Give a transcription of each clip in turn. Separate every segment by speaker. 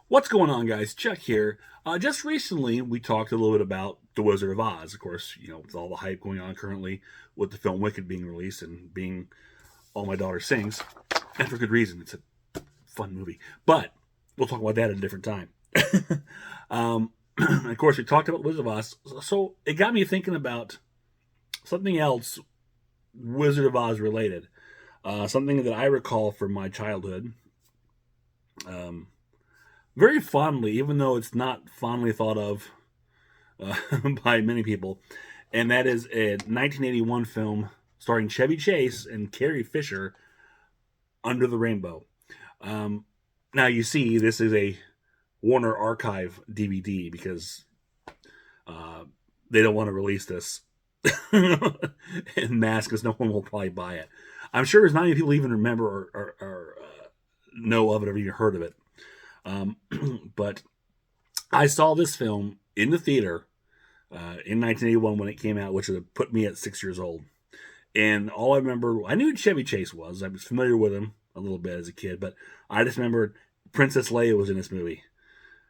Speaker 1: What's going on, guys? Chuck here. Just recently, we talked a little bit about The Wizard of Oz. Of course, with all the hype going on currently with the film Wicked being released and being All My Daughter Sings, and for good reason. It's a fun movie. But we'll talk about that at a different time. Of course, we talked about The Wizard of Oz. So it got me thinking about something else Wizard of Oz related. Something that I recall from my childhood. Um, Very fondly, even though it's not fondly thought of uh, by many people, and that is a 1981 film starring Chevy Chase and Carrie Fisher, Under the Rainbow. Um, Now you see, this is a Warner Archive DVD because uh, they don't want to release this in mass because no one will probably buy it. I'm sure there's not many people even remember or know of it or even heard of it. Um, but I saw this film in the theater in 1981 when it came out, which would have put me at 6 years old. And all I remember, I knew who Chevy Chase was. I was familiar with him a little bit as a kid, but I just remembered Princess Leia was in this movie.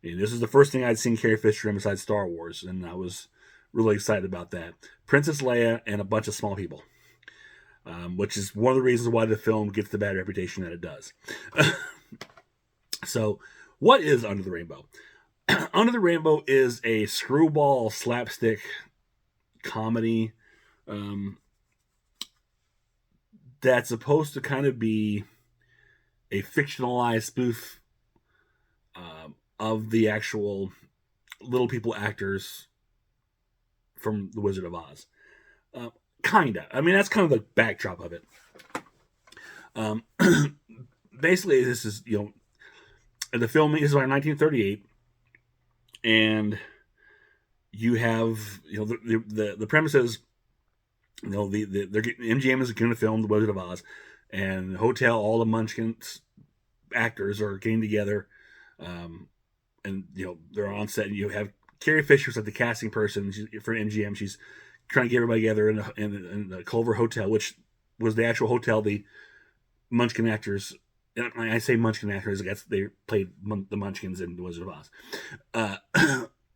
Speaker 1: And this was the first thing I'd seen Carrie Fisher in besides Star Wars, and I was really excited about that. Princess Leia and a bunch of small people, which is one of the reasons why the film gets the bad reputation that it does. So, what is Under the Rainbow? Under the Rainbow is a screwball slapstick comedy um, that's supposed to kind of be a fictionalized spoof of the actual little people actors from The Wizard of Oz. Kinda. I mean, that's kind of the backdrop of it. Um, Basically, this is the film is like 1938, and you have the premise is they're getting, MGM is going to film The Wizard of Oz, and the hotel, all the Munchkins actors are getting together, and they're on set, and you have Carrie Fisher's like the casting person for MGM. She's trying to get everybody together in the Culver Hotel, which was the actual hotel the Munchkin actors. And I say Munchkin actors, I guess they played the Munchkins in The Wizard of Oz.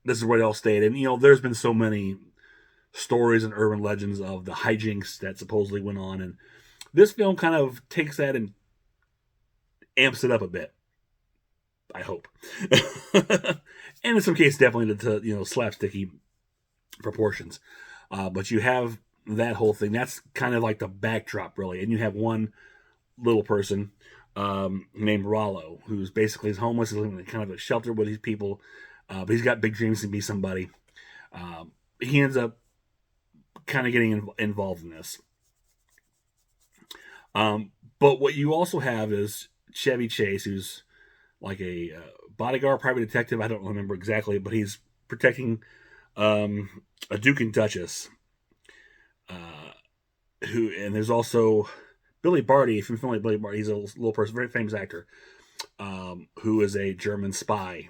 Speaker 1: This is where they all stayed. And, there's been so many stories and urban legends of the hijinks that supposedly went on. And this film kind of takes that and amps it up a bit, I hope. And in some cases, definitely to slapsticky proportions. But you have that whole thing. That's kind of like the backdrop, really. And you have one little person named Rollo, who's basically homeless. He's living in kind of a shelter with these people, but he's got big dreams to be somebody. He ends up kind of getting involved in this. But what you also have is Chevy Chase, who's like a bodyguard, private detective. I don't remember exactly, but he's protecting a Duke and Duchess. And there's also Billy Barty. If you're familiar with Billy Barty, he's a little person, very famous actor, who is a German spy.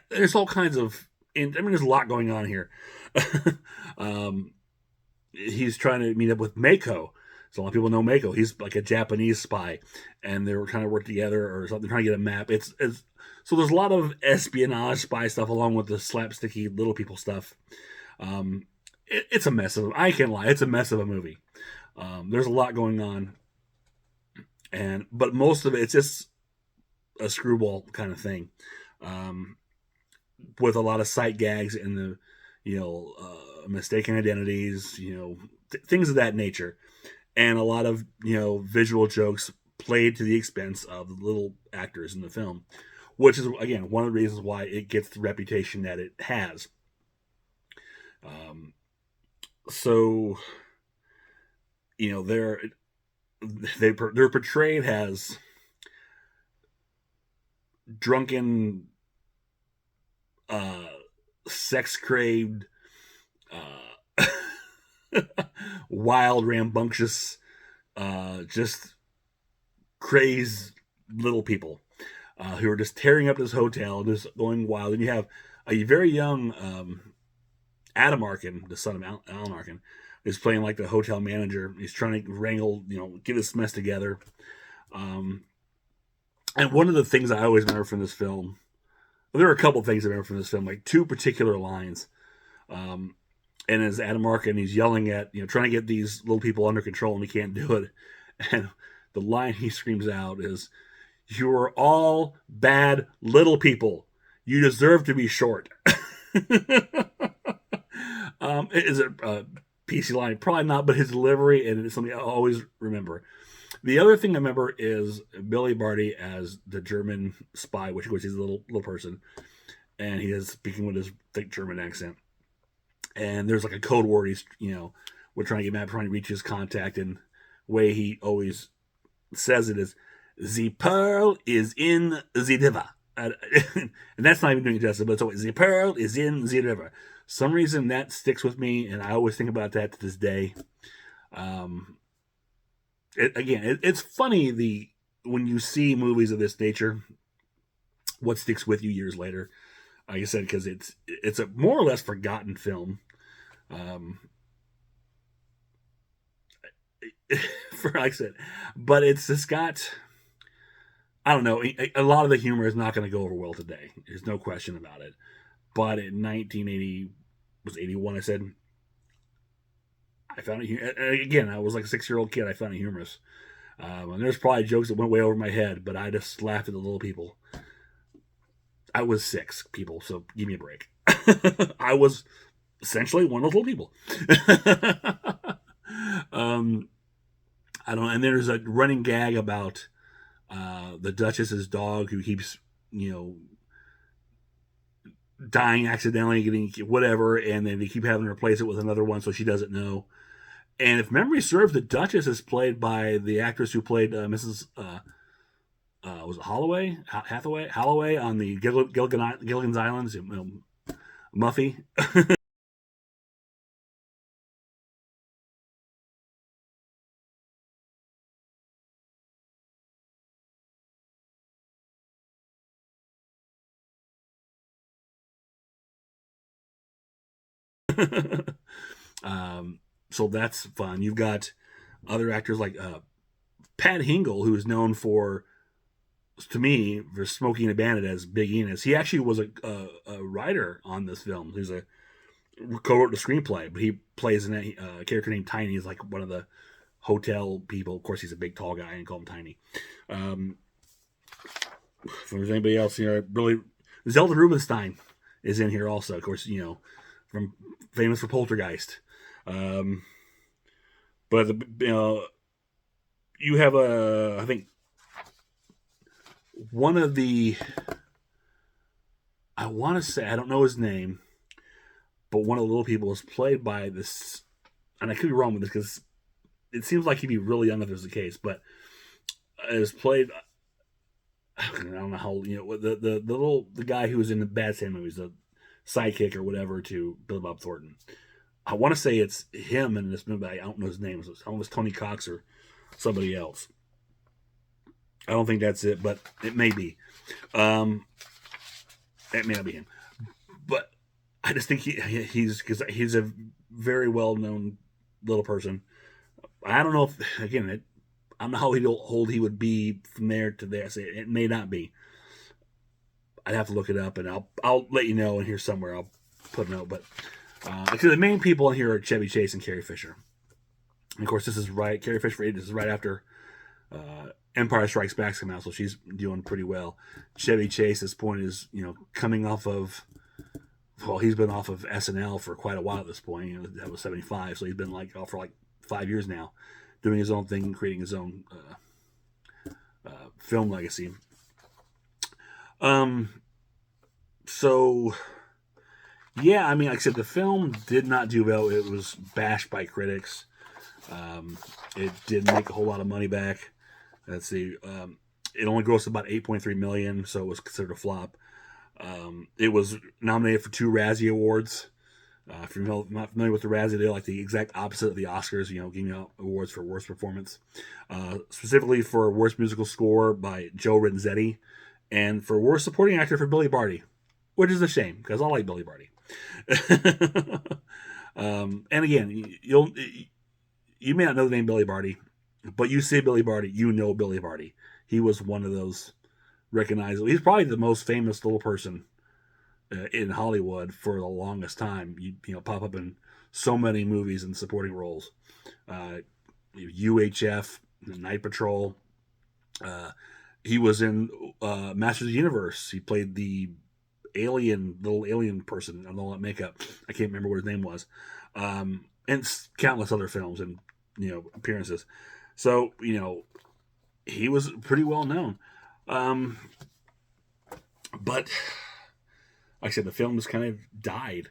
Speaker 1: There's all kinds of, there's a lot going on here. He's trying to meet up with Mako. So a lot of people know Mako. He's like a Japanese spy, and they were trying to work together or something, trying to get a map. It's so there's a lot of espionage spy stuff along with the slapsticky little people stuff. It's a mess of. I can't lie. It's a mess of a movie. There's a lot going on, but most of it's just a screwball kind of thing, with a lot of sight gags and the mistaken identities, things of that nature, and a lot of visual jokes played to the expense of the little actors in the film, which is again one of the reasons why it gets the reputation that it has. So they're portrayed as drunken, sex craved, wild, rambunctious, just crazed little people who are just tearing up this hotel, just going wild. And you have a very young Adam Arkin, the son of Alan Arkin, is playing like the hotel manager. He's trying to wrangle, get this mess together. And one of the things I always remember from this film, well, there are a couple of things I remember from this film, like two particular lines. Um, and as Adam Arkin, he's yelling at, trying to get these little people under control, and he can't do it. And the line he screams out is, "You are all bad little people. You deserve to be short." Is it a PC line? Probably not, but his delivery, and it's something I always remember. The other thing I remember is Billy Barty as the German spy, which he's a little person, and he is speaking with his thick German accent. And there's like a code word he's, we're trying to get mad, trying to reach his contact, and way he always says it is, "The pearl is in the river." And that's not even doing it justice, but it's always, "The pearl is in the river." Some reason that sticks with me, and I always think about that to this day. It's funny when you see movies of this nature, what sticks with you years later. Like I said, because it's a more or less forgotten film. For like I said, but it's just got, I don't know, a lot of the humor is not going to go over well today. There's no question about it. But in 1980, was 81, I said, I found it, again, I was like a 6-year-old kid, I found it humorous. And there's probably jokes that went way over my head, but I just laughed at the little people. I was 6, people, so give me a break. I was essentially one of those little people. I don't know. And there's a running gag about the Duchess's dog who keeps, dying accidentally, getting whatever, and then they keep having to replace it with another one so she doesn't know. And if memory serves, the Duchess is played by the actress who played Mrs. Was it Holloway on the Gilligan's Islands, Muffy. So that's fun. You've got other actors like Pat Hingle, who is known for, to me, for Smoking a Bandit as Big Enos. He actually was a writer on this film. He's co-wrote the screenplay, but he plays a character named Tiny. He's like one of the hotel people. Of course, he's a big, tall guy, and call him Tiny. If there's anybody else here, really, Zelda Rubinstein is in here also. Of course, from famous for Poltergeist. But you have I think one of the, I want to say, I don't know his name, but one of the little people is played by this, and I could be wrong with this because it seems like he'd be really young if this was the case, but is played, I don't know how, the guy who was in the Bad Santa movies, the sidekick or whatever to Billy Bob Thornton. I want to say it's him in this movie. I don't know his name. I don't know if it's Tony Cox or somebody else. I don't think that's it, but it may be. It may not be him. But I just think he's a very well known little person. I don't know if, again, I don't know how old he would be from there to there. So it may not be. I'd have to look it up, and I'll let you know in here somewhere. I'll put a note, but the main people in here are Chevy Chase and Carrie Fisher. And of course, this is Carrie Fisher. This is right after Empire Strikes Back come out, so she's doing pretty well. Chevy Chase, at this point, is coming off of, well, he's been off of SNL for quite a while at this point. That was 75, so he's been off for 5 years now, doing his own thing, creating his own film legacy. So, yeah, I mean, like I said, the film did not do well. It was bashed by critics. It didn't make a whole lot of money back. Let's see. It only grossed about $8.3 million, so it was considered a flop. It was nominated for 2 Razzie Awards. If you're not familiar with the Razzie, they're like the exact opposite of the Oscars, giving out awards for worst performance. Specifically for worst musical score by Joe Renzetti, and for worst supporting actor for Billy Barty, which is a shame because I like Billy Barty. And again, you may not know the name Billy Barty, but you see Billy Barty, you know Billy Barty. He was one of those recognizable. He's probably the most famous little person in Hollywood for the longest time. You know, pop up in so many movies and supporting roles. UHF, Night Patrol. He was in Masters of the Universe. He played the little alien person on all that makeup. I can't remember what his name was. And countless other films and, you know, appearances. So, you know, he was pretty well known. But like I said, the film just kind of died.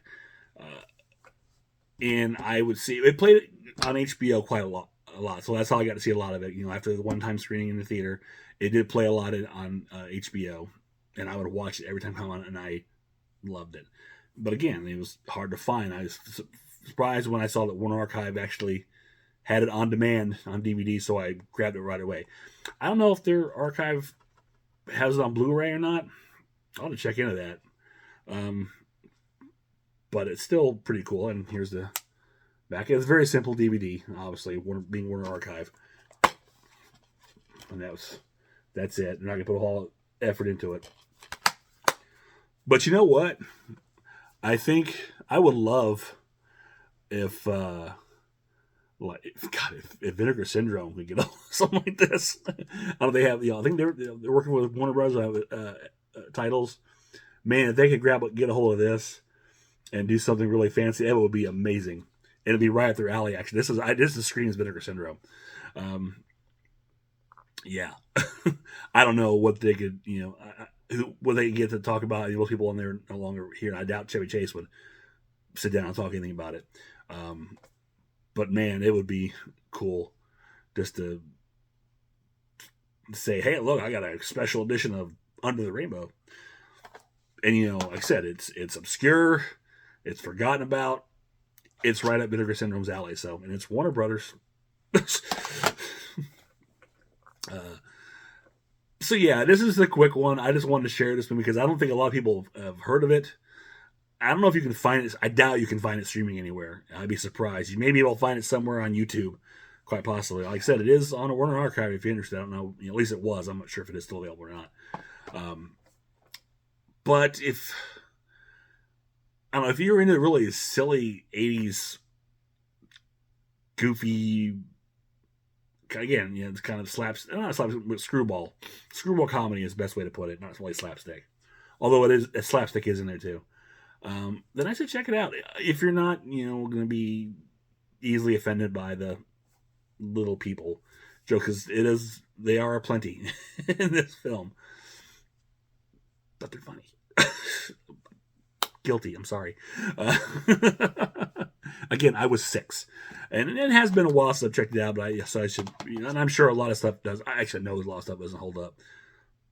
Speaker 1: And I would see it played on HBO quite a lot. So that's how I got to see a lot of it. You know, after the one-time screening in the theater, it did play a lot on HBO, and I would watch it every time it came on, and I loved it. But again, it was hard to find. I was surprised when I saw that Warner Archive actually had it on demand on DVD, so I grabbed it right away. I don't know if their archive has it on Blu-ray or not. I'll have to check into that. But it's still pretty cool. And here's the back. It's a very simple DVD, obviously, being Warner Archive. And that's it. They're not going to put a whole effort into it. But you know what? I think I would love if Vinegar Syndrome could get something like this. I don't know, they have, I think they're working with Warner Bros. Titles. Man, if they could get a hold of this and do something really fancy, it would be amazing. It'd be right up their alley. Actually, this is screams Vinegar Syndrome. Yeah, I don't know what they could, what they could get to talk about. Those people on there no longer here. I doubt Chevy Chase would sit down and talk anything about it. But man, it would be cool just to say, hey, look, I got a special edition of Under the Rainbow. And, like I said, it's obscure. It's forgotten about. It's right up Vinegar Syndrome's alley. So, and it's Warner Brothers. So yeah, this is a quick one. I just wanted to share this one because I don't think a lot of people have heard of it. I don't know if you can find it. I doubt you can find it streaming anywhere. I'd be surprised. You may be able to find it somewhere on YouTube, quite possibly. Like I said, it is on a Warner Archive if you're interested. I don't know. At least it was. I'm not sure if it is still available or not. But I don't know, if you're into really silly 80s goofy, again, it's kind of not slapstick, but screwball comedy is the best way to put it. Not really slapstick, although slapstick is in there too. Then I say check it out. If you're not, going to be easily offended by the little people joke, because they are aplenty in this film, but they're funny. Guilty. I'm sorry. Again, I was 6, and it has been a while since I've checked it out. But I should, and I'm sure a lot of stuff does. I actually know a lot of stuff doesn't hold up,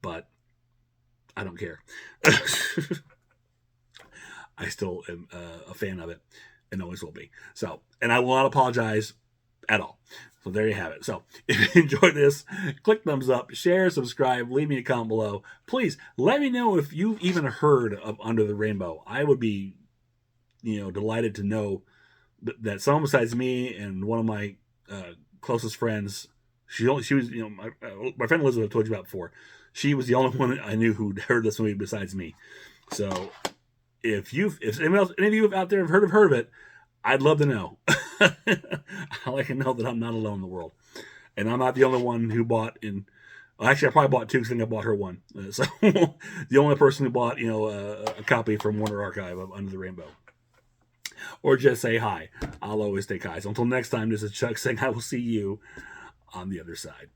Speaker 1: but I don't care. I still am a fan of it, and always will be. So, and I will not apologize at all. So there you have it. So if you enjoyed this, click thumbs up, share, subscribe, leave me a comment below. Please let me know if you've even heard of Under the Rainbow. I would be, delighted to know that someone besides me and one of my closest friends, she was, my friend Elizabeth I told you about before. She was the only one I knew who'd heard this movie besides me. So if any of you out there have heard of it, I'd love to know. I like to know that I'm not alone in the world. And I'm not the only one who bought actually, I probably bought 2 because I think I bought her 1. So the only person who bought, a copy from Warner Archive of Under the Rainbow. Or just say hi. I'll always take hi. So until next time, this is Chuck saying I will see you on the other side.